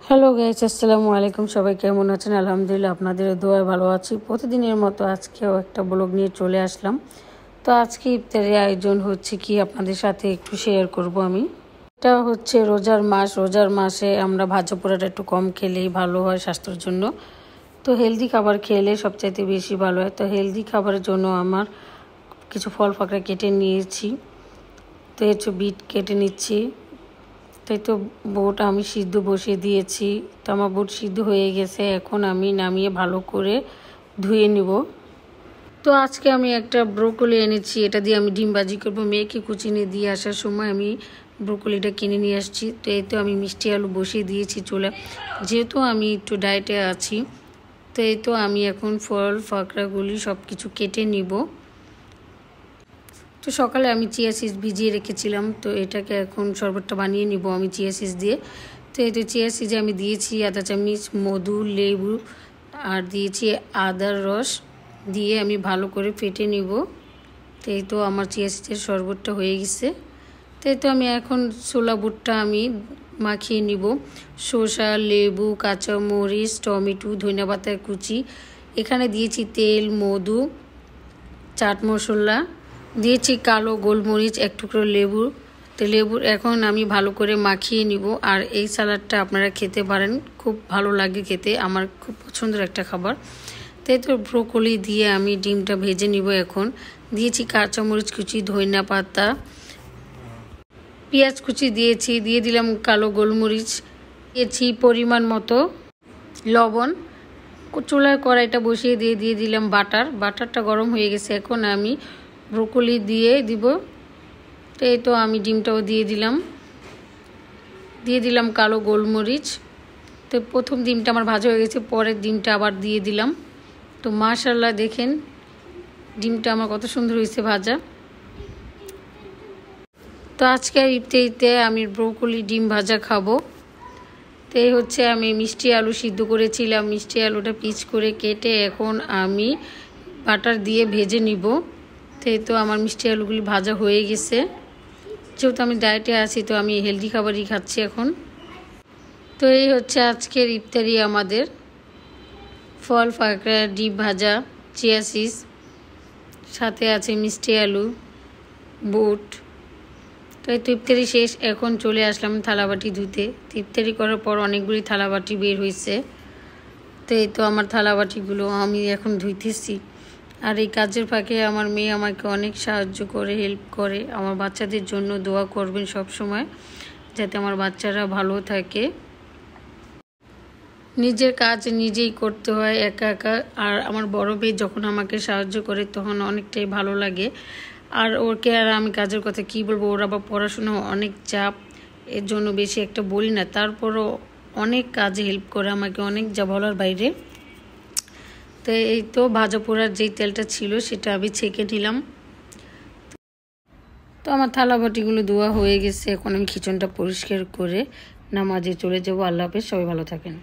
Hello guys, আসসালামু আলাইকুম। সবাই কেমন আছেন? আলহামদুলিল্লাহ আপনাদের দোয়ায় ভালো আছি। প্রতিদিনের মতো আজকেও একটা ব্লগ নিয়ে চলে আসলাম। তো আজকে ইফতারের আয়োজন হচ্ছে কি আপনাদের সাথে একটু শেয়ার করব আমি। এটা হচ্ছে রোজার মাস। রোজার মাসে আমরা ভাজা পোড়াটা একটু কম খেলেই ভালো হয় স্বাস্থ্যের জন্য। তো হেলদি খাবার খেলে সবচাইতে বেশি ভালো হয়। তো হেলদি খাবারের জন্য আমার কিছু ফল ফাকড়া কেটে নিয়েছি। তো একটু বিট কেটে নিচ্ছি। তাই তো বুট আমি সিদ্ধ বসিয়ে দিয়েছি। তো আমার বুট সিদ্ধ হয়ে গেছে। এখন আমি নামিয়ে ভালো করে ধুয়ে নিব। তো আজকে আমি একটা ব্রোকলি এনেছি, এটা দিয়ে আমি ডিম ভাজি করবো। মেয়েকে কুচিনে দিয়ে আসার সময় আমি ব্রোকলিটা কিনে নিয়ে আসছি। তো এই তো আমি মিষ্টি আলু বসিয়ে দিয়েছি চুলে, যেহেতু আমি একটু ডায়েটে আছি। তো এই তো আমি এখন ফল ফাকড়াগুলি সব কিছু কেটে নিব। তো সকালে আমি চিয়া সিড ভিজিয়ে রেখেছিলাম, তো এটাকে এখন শরবতটা বানিয়ে নিব আমি চিয়া সিড দিয়ে। তো এই তো চিয়া সিডে আমি দিয়েছি আধা চামচ মধু, লেবু আর দিয়েছি আদার রস দিয়ে আমি ভালো করে ফেটে নিব। তো এই তো আমার চিয়া সিডের শরবতটা হয়ে গেছে। তো এই তো আমি এখন ছোলা বুটটা আমি মাখিয়ে নিব। শসা, লেবু, কাঁচামরিচ, টমেটো, ধনিয়া পাতার কুচি, এখানে দিয়েছি তেল, মধু, চাট মশলা, দিয়েছি কালো গোলমরিচ, এক টুকরো লেবু। তো লেবুর এখন আমি ভালো করে মাখিয়ে নিব। আর এই সালাডটা আপনারা খেতে পারেন, খুব ভালো লাগে খেতে, আমার খুব পছন্দের একটা খাবার। তাই তো ব্রোকলি দিয়ে আমি ডিমটা ভেজে নিব। এখন দিয়েছি কাঁচামরিচ কুচি, ধনিয়া পাতা, পেঁয়াজ কুচি দিয়েছি, দিয়ে দিলাম কালো গোলমরিচ, দিয়েছি পরিমাণ মতো লবণ। চুলার কড়াইটা বসিয়ে দিয়ে দিলাম বাটারটা গরম হয়ে গেছে। এখন আমি ব্রোকলি দিয়ে দিব। তো এই তো আমি ডিমটাও দিয়ে দিলাম কালো গোলমরিচ। তো প্রথম ডিমটা আমার ভাজা হয়ে গেছে, পরের ডিমটা আবার দিয়ে দিলাম। তো মাশাআল্লাহ দেখেন ডিমটা আমার কত সুন্দর হয়েছে ভাজা। তো আজকের ইফতারিতে আমি ব্রোকলি ডিম ভাজা খাবো। তো এই হচ্ছে আমি মিষ্টি আলু সিদ্ধ করেছিলাম, মিষ্টি আলুটা পিস করে কেটে এখন আমি বাটার দিয়ে ভেজে নিব। তো এই তো আমার মিষ্টি আলুগুলি ভাজা হয়ে গেছে। যেহেতু আমি ডায়েটে আছি তো আমি হেলদি খাবারই খাচ্ছি এখন। তো এই হচ্ছে আজকের ইফতারি আমাদের, ফল ফাকড়া, ডিম ভাজা, চিয়া সিড, সাথে আছে মিষ্টি আলু, বুট। তো এই তো ইফতারি শেষ, এখন চলে আসলাম থালাবাটি ধুতে। ইফতারি করার পর অনেকগুলি থালাবাটি বের হয়েছে। তো এই তো আমার থালাবাটিগুলো আমি এখন ধুইতেছি। আর এই কাজের ফাঁকে আমার মেয়ে আমাকে অনেক সাহায্য করে, হেল্প করে। আমার বাচ্চাদের জন্য দোয়া করবেন সব সময়, যাতে আমার বাচ্চারা ভালো থাকে। নিজের কাজ নিজেই করতে হয় একা একা। আর আমার বড় মেয়ে যখন আমাকে সাহায্য করে তখন অনেকটাই ভালো লাগে। আর ওকে আর আমি কাজের কথা কি বলবো, ওর আবার পড়াশোনা অনেক চাপ, এর জন্য বেশি একটা বলি না। তারপরও অনেক কাজে হেল্প করে আমাকে, অনেক যা বলার বাইরে। তো এই তো ভাজা পোড়ার যেই তেলটা ছিল সেটা আমি ছেঁকে নিলাম। তো আমার থালাবাটিগুলো ধোয়া হয়ে গেছে। এখন আমি কিচেনটা পরিষ্কার করে নামাজে চলে যাবো। আল্লাহ হাফেজ, সবাই ভালো থাকেন।